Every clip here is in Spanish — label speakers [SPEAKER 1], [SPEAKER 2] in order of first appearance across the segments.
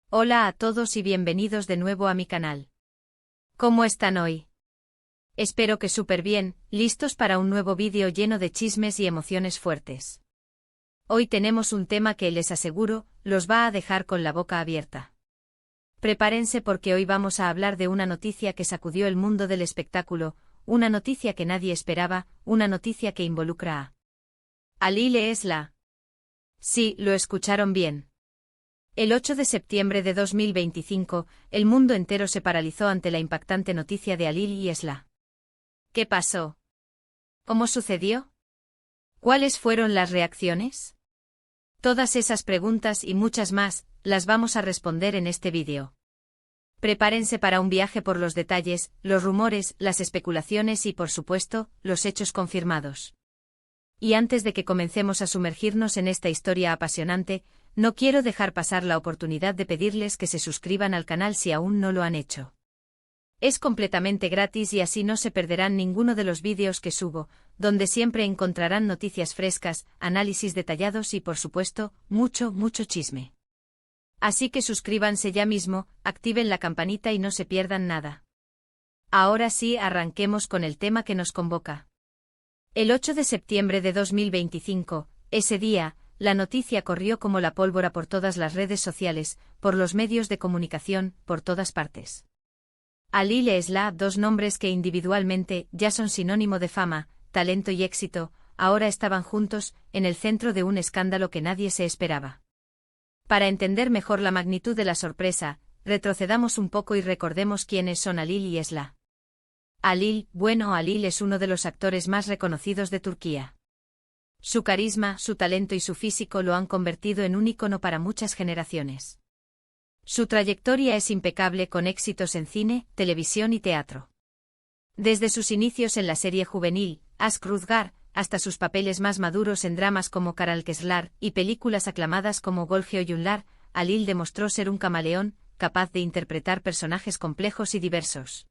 [SPEAKER 1] Hola a todos y bienvenidos de nuevo a mi canal. ¿Cómo están hoy? Espero que súper bien, listos para un nuevo vídeo lleno de chismes y emociones fuertes. Hoy tenemos un tema que les aseguro, los va a dejar con la boca abierta. Prepárense porque hoy vamos a hablar de una noticia que sacudió el mundo del espectáculo, una noticia que nadie esperaba, una noticia que involucra a Ali Lesla. Sí, lo escucharon bien. El 8 de septiembre de 2025, el mundo entero se paralizó ante la impactante noticia de Ali Lesla. ¿Qué pasó? ¿Cómo sucedió? ¿Cuáles fueron las reacciones? Todas esas preguntas y muchas más, las vamos a responder en este vídeo. Prepárense para un viaje por los detalles, los rumores, las especulaciones y, por supuesto, los hechos confirmados. Y antes de que comencemos a sumergirnos en esta historia apasionante, no quiero dejar pasar la oportunidad de pedirles que se suscriban al canal si aún no lo han hecho. Es completamente gratis y así no se perderán ninguno de los vídeos que subo, donde siempre encontrarán noticias frescas, análisis detallados y por supuesto, mucho chisme. Así que suscríbanse ya mismo, activen la campanita y no se pierdan nada. Ahora sí, arranquemos con el tema que nos convoca. El 8 de septiembre de 2025, ese día, la noticia corrió como la pólvora por todas las redes sociales, por los medios de comunicación, por todas partes. Ali Lesla, dos nombres que individualmente ya son sinónimo de fama, talento y éxito, ahora estaban juntos, en el centro de un escándalo que nadie se esperaba. Para entender mejor la magnitud de la sorpresa, retrocedamos un poco y recordemos quiénes son Ali Lesla. Ali es uno de los actores más reconocidos de Turquía. Su carisma, su talento y su físico lo han convertido en un ícono para muchas generaciones. Su trayectoria es impecable con éxitos en cine, televisión y teatro. Desde sus inicios en la serie juvenil, Aşk Rüzgar, hasta sus papeles más maduros en dramas como Karalıklar y películas aclamadas como Gölge Oyunlar, Ali demostró ser un camaleón, capaz de interpretar personajes complejos y diversos.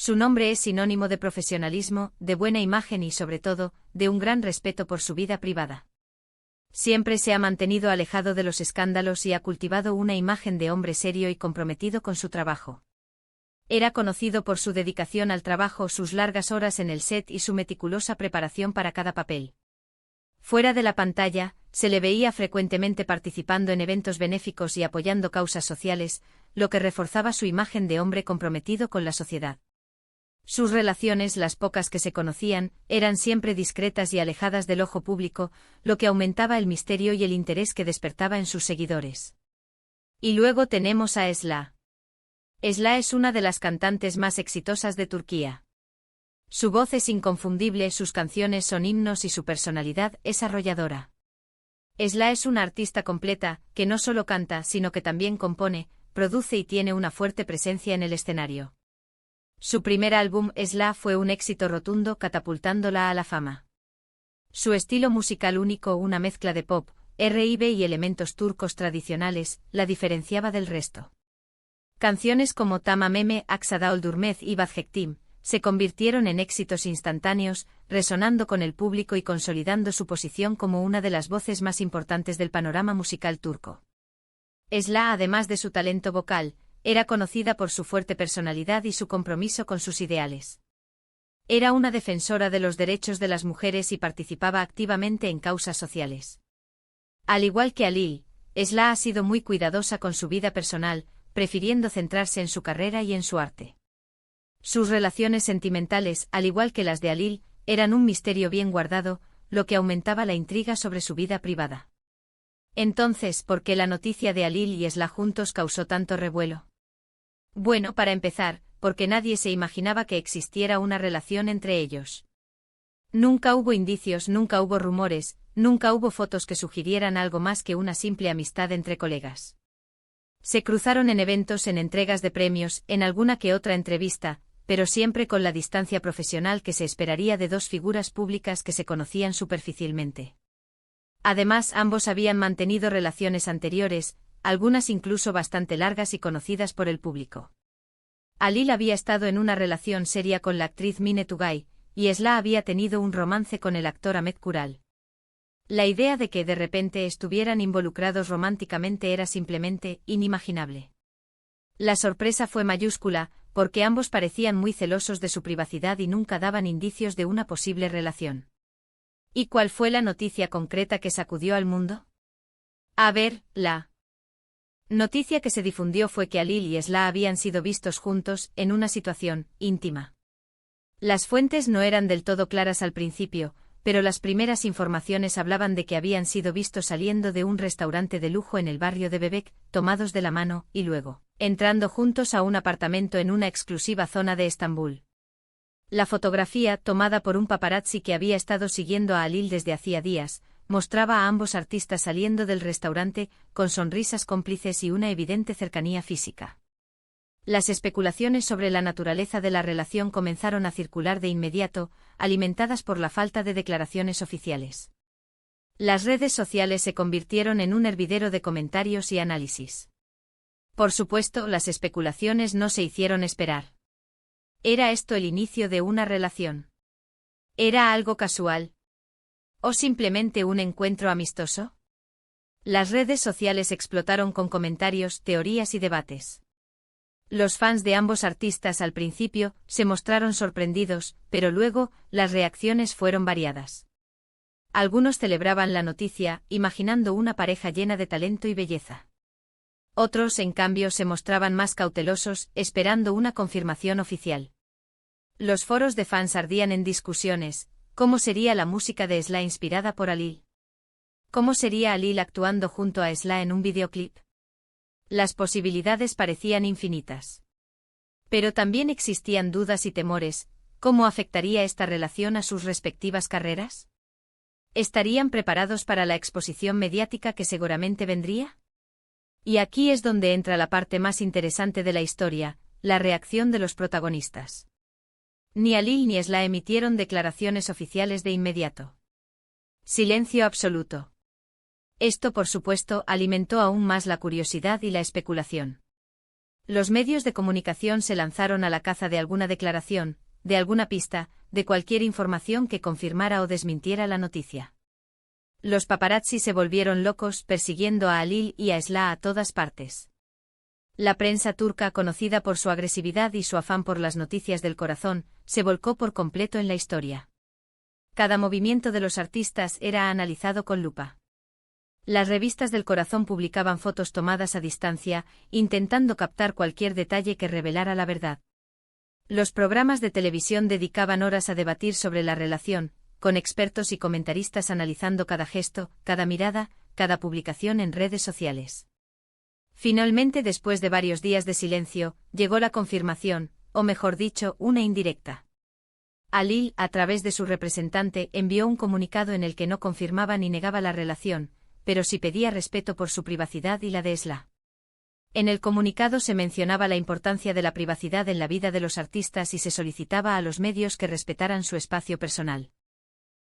[SPEAKER 1] Su nombre es sinónimo de profesionalismo, de buena imagen y sobre todo, de un gran respeto por su vida privada. Siempre se ha mantenido alejado de los escándalos y ha cultivado una imagen de hombre serio y comprometido con su trabajo. Era conocido por su dedicación al trabajo, sus largas horas en el set y su meticulosa preparación para cada papel. Fuera de la pantalla, se le veía frecuentemente participando en eventos benéficos y apoyando causas sociales, lo que reforzaba su imagen de hombre comprometido con la sociedad. Sus relaciones, las pocas que se conocían, eran siempre discretas y alejadas del ojo público, lo que aumentaba el misterio y el interés que despertaba en sus seguidores. Y luego tenemos a Esla. Esla es una de las cantantes más exitosas de Turquía. Su voz es inconfundible, sus canciones son himnos y su personalidad es arrolladora. Esla es una artista completa, que no solo canta, sino que también compone, produce y tiene una fuerte presencia en el escenario. Su primer álbum, Esla, fue un éxito rotundo, catapultándola a la fama. Su estilo musical único, una mezcla de pop, R&B y elementos turcos tradicionales, la diferenciaba del resto. Canciones como Tamameme, Aksa Öldürmez y Vazgeçtim se convirtieron en éxitos instantáneos, resonando con el público y consolidando su posición como una de las voces más importantes del panorama musical turco. Esla, además de su talento vocal, era conocida por su fuerte personalidad y su compromiso con sus ideales. Era una defensora de los derechos de las mujeres y participaba activamente en causas sociales. Al igual que Ali, Esla ha sido muy cuidadosa con su vida personal, prefiriendo centrarse en su carrera y en su arte. Sus relaciones sentimentales, al igual que las de Ali, eran un misterio bien guardado, lo que aumentaba la intriga sobre su vida privada. Entonces, ¿por qué la noticia de Ali y Esla juntos causó tanto revuelo? Bueno, para empezar, porque nadie se imaginaba que existiera una relación entre ellos. Nunca hubo indicios, nunca hubo rumores, nunca hubo fotos que sugirieran algo más que una simple amistad entre colegas. Se cruzaron en eventos, en entregas de premios, en alguna que otra entrevista, pero siempre con la distancia profesional que se esperaría de dos figuras públicas que se conocían superficialmente. Además, ambos habían mantenido relaciones anteriores, algunas incluso bastante largas y conocidas por el público. Ali había estado en una relación seria con la actriz Mine Tugay, y Esla había tenido un romance con el actor Ahmet Kural. La idea de que de repente estuvieran involucrados románticamente era simplemente inimaginable. La sorpresa fue mayúscula, porque ambos parecían muy celosos de su privacidad y nunca daban indicios de una posible relación. ¿Y cuál fue la noticia concreta que sacudió al mundo? A ver, la noticia que se difundió fue que Alil y Esla habían sido vistos juntos, en una situación íntima. Las fuentes no eran del todo claras al principio, pero las primeras informaciones hablaban de que habían sido vistos saliendo de un restaurante de lujo en el barrio de Bebek, tomados de la mano, y luego, entrando juntos a un apartamento en una exclusiva zona de Estambul. La fotografía, tomada por un paparazzi que había estado siguiendo a Alil desde hacía días, mostraba a ambos artistas saliendo del restaurante, con sonrisas cómplices y una evidente cercanía física. Las especulaciones sobre la naturaleza de la relación comenzaron a circular de inmediato, alimentadas por la falta de declaraciones oficiales. Las redes sociales se convirtieron en un hervidero de comentarios y análisis. Por supuesto, las especulaciones no se hicieron esperar. ¿Era esto el inicio de una relación? ¿Era algo casual? ¿O simplemente un encuentro amistoso? Las redes sociales explotaron con comentarios, teorías y debates. Los fans de ambos artistas al principio se mostraron sorprendidos, pero luego, las reacciones fueron variadas. Algunos celebraban la noticia, imaginando una pareja llena de talento y belleza. Otros, en cambio, se mostraban más cautelosos, esperando una confirmación oficial. Los foros de fans ardían en discusiones. ¿Cómo sería la música de Esla inspirada por Alil? ¿Cómo sería Alil actuando junto a Esla en un videoclip? Las posibilidades parecían infinitas. Pero también existían dudas y temores. ¿Cómo afectaría esta relación a sus respectivas carreras? ¿Estarían preparados para la exposición mediática que seguramente vendría? Y aquí es donde entra la parte más interesante de la historia, la reacción de los protagonistas. Ni Alil ni Esla emitieron declaraciones oficiales de inmediato. Silencio absoluto. Esto, por supuesto, alimentó aún más la curiosidad y la especulación. Los medios de comunicación se lanzaron a la caza de alguna declaración, de alguna pista, de cualquier información que confirmara o desmintiera la noticia. Los paparazzi se volvieron locos persiguiendo a Alil y a Esla a todas partes. La prensa turca, conocida por su agresividad y su afán por las noticias del corazón, se volcó por completo en la historia. Cada movimiento de los artistas era analizado con lupa. Las revistas del corazón publicaban fotos tomadas a distancia, intentando captar cualquier detalle que revelara la verdad. Los programas de televisión dedicaban horas a debatir sobre la relación, con expertos y comentaristas analizando cada gesto, cada mirada, cada publicación en redes sociales. Finalmente, después de varios días de silencio, llegó la confirmación, o mejor dicho, una indirecta. Alil, a través de su representante, envió un comunicado en el que no confirmaba ni negaba la relación, pero sí pedía respeto por su privacidad y la de Esla. En el comunicado se mencionaba la importancia de la privacidad en la vida de los artistas y se solicitaba a los medios que respetaran su espacio personal.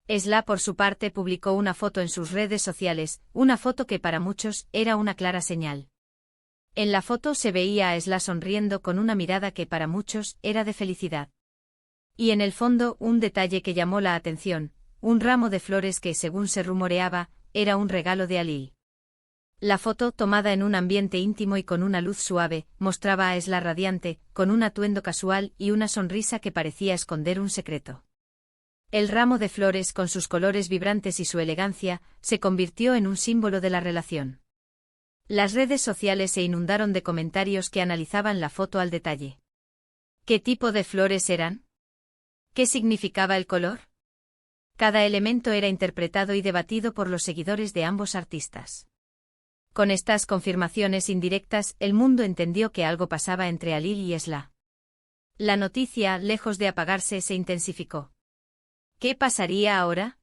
[SPEAKER 1] Esla, por su parte, publicó una foto en sus redes sociales, una foto que para muchos era una clara señal. En la foto se veía a Esla sonriendo con una mirada que para muchos era de felicidad. Y en el fondo, un detalle que llamó la atención, un ramo de flores que, según se rumoreaba, era un regalo de Alil. La foto, tomada en un ambiente íntimo y con una luz suave, mostraba a Esla radiante, con un atuendo casual y una sonrisa que parecía esconder un secreto. El ramo de flores, con sus colores vibrantes y su elegancia, se convirtió en un símbolo de la relación. Las redes sociales se inundaron de comentarios que analizaban la foto al detalle. ¿Qué tipo de flores eran? ¿Qué significaba el color? Cada elemento era interpretado y debatido por los seguidores de ambos artistas. Con estas confirmaciones indirectas, el mundo entendió que algo pasaba entre Alil y Esla. La noticia, lejos de apagarse, se intensificó. ¿Qué pasaría ahora?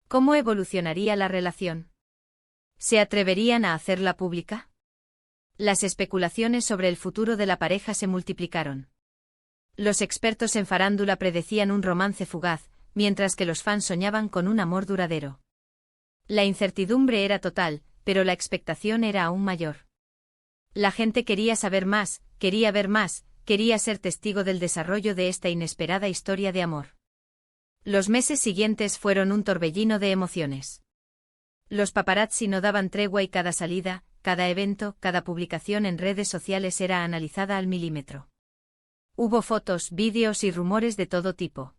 [SPEAKER 1] ¿Cómo evolucionaría la relación? ¿Se atreverían a hacerla pública? Las especulaciones sobre el futuro de la pareja se multiplicaron. Los expertos en farándula predecían un romance fugaz, mientras que los fans soñaban con un amor duradero. La incertidumbre era total, pero la expectación era aún mayor. La gente quería saber más, quería ver más, quería ser testigo del desarrollo de esta inesperada historia de amor. Los meses siguientes fueron un torbellino de emociones. Los paparazzi no daban tregua y cada salida, cada evento, cada publicación en redes sociales era analizada al milímetro. Hubo fotos, vídeos y rumores de todo tipo.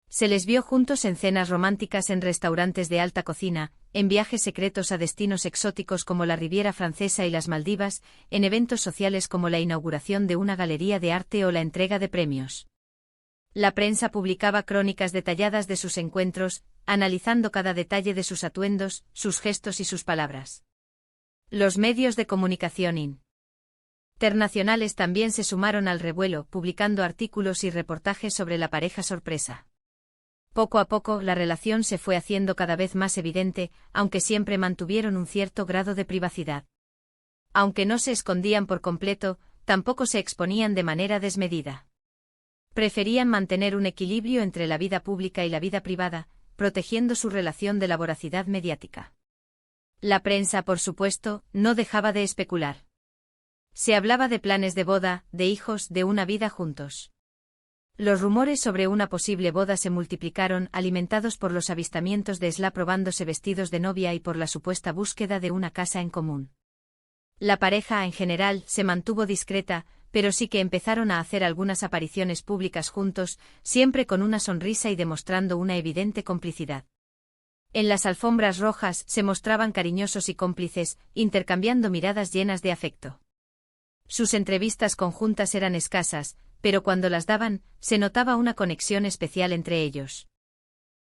[SPEAKER 1] Se les vio juntos en cenas románticas en restaurantes de alta cocina, en viajes secretos a destinos exóticos como la Riviera Francesa y las Maldivas, en eventos sociales como la inauguración de una galería de arte o la entrega de premios. La prensa publicaba crónicas detalladas de sus encuentros, analizando cada detalle de sus atuendos, sus gestos y sus palabras. Los medios de comunicación internacionales también se sumaron al revuelo, publicando artículos y reportajes sobre la pareja sorpresa. Poco a poco la relación se fue haciendo cada vez más evidente, aunque siempre mantuvieron un cierto grado de privacidad. Aunque no se escondían por completo, tampoco se exponían de manera desmedida. Preferían mantener un equilibrio entre la vida pública y la vida privada, protegiendo su relación de la voracidad mediática. La prensa, por supuesto, no dejaba de especular. Se hablaba de planes de boda, de hijos, de una vida juntos. Los rumores sobre una posible boda se multiplicaron, alimentados por los avistamientos de Esla probándose vestidos de novia y por la supuesta búsqueda de una casa en común. La pareja, en general, se mantuvo discreta, pero sí que empezaron a hacer algunas apariciones públicas juntos, siempre con una sonrisa y demostrando una evidente complicidad. En las alfombras rojas se mostraban cariñosos y cómplices, intercambiando miradas llenas de afecto. Sus entrevistas conjuntas eran escasas, pero cuando las daban, se notaba una conexión especial entre ellos.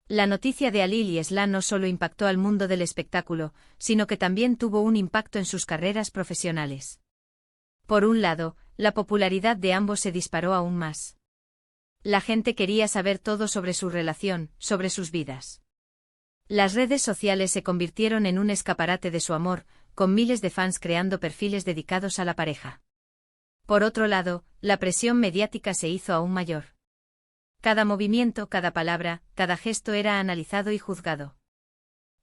[SPEAKER 1] La noticia de Halil y Esla no solo impactó al mundo del espectáculo, sino que también tuvo un impacto en sus carreras profesionales. Por un lado, la popularidad de ambos se disparó aún más. La gente quería saber todo sobre su relación, sobre sus vidas. Las redes sociales se convirtieron en un escaparate de su amor, con miles de fans creando perfiles dedicados a la pareja. Por otro lado, la presión mediática se hizo aún mayor. Cada movimiento, cada palabra, cada gesto era analizado y juzgado.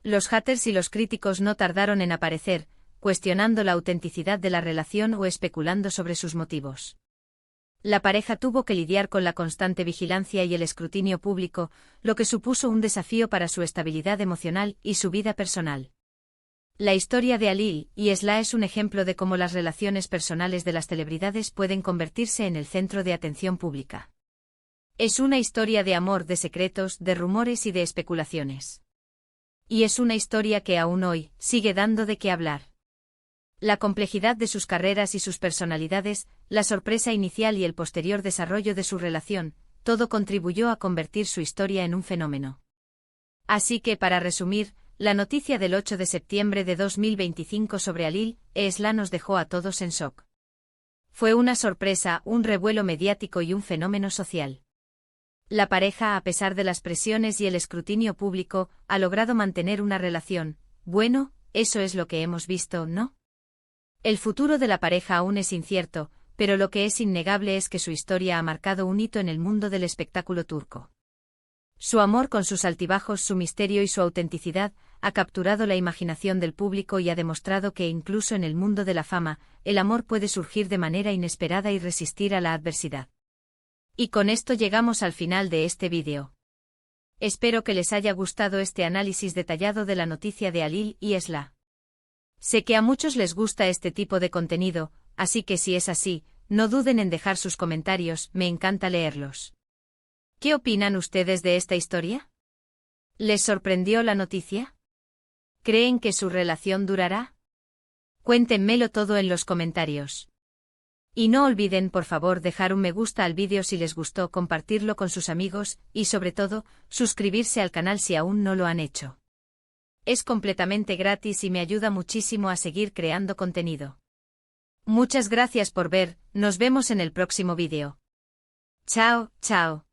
[SPEAKER 1] Los haters y los críticos no tardaron en aparecer, cuestionando la autenticidad de la relación o especulando sobre sus motivos. La pareja tuvo que lidiar con la constante vigilancia y el escrutinio público, lo que supuso un desafío para su estabilidad emocional y su vida personal. La historia de Halil y Esla es un ejemplo de cómo las relaciones personales de las celebridades pueden convertirse en el centro de atención pública. Es una historia de amor, de secretos, de rumores y de especulaciones. Y es una historia que aún hoy sigue dando de qué hablar. La complejidad de sus carreras y sus personalidades, la sorpresa inicial y el posterior desarrollo de su relación, todo contribuyó a convertir su historia en un fenómeno. Así que, para resumir, la noticia del 8 de septiembre de 2025 sobre Halil e Esla nos dejó a todos en shock. Fue una sorpresa, un revuelo mediático y un fenómeno social. La pareja, a pesar de las presiones y el escrutinio público, ha logrado mantener una relación. Bueno, eso es lo que hemos visto, ¿no? El futuro de la pareja aún es incierto, pero lo que es innegable es que su historia ha marcado un hito en el mundo del espectáculo turco. Su amor, con sus altibajos, su misterio y su autenticidad, ha capturado la imaginación del público y ha demostrado que incluso en el mundo de la fama, el amor puede surgir de manera inesperada y resistir a la adversidad. Y con esto llegamos al final de este vídeo. Espero que les haya gustado este análisis detallado de la noticia de Halil y Esla. Sé que a muchos les gusta este tipo de contenido, así que si es así, no duden en dejar sus comentarios, me encanta leerlos. ¿Qué opinan ustedes de esta historia? ¿Les sorprendió la noticia? ¿Creen que su relación durará? Cuéntenmelo todo en los comentarios. Y no olviden, por favor, dejar un me gusta al vídeo si les gustó, compartirlo con sus amigos, y sobre todo, suscribirse al canal si aún no lo han hecho. Es completamente gratis y me ayuda muchísimo a seguir creando contenido. Muchas gracias por ver, nos vemos en el próximo vídeo. Chao, chao.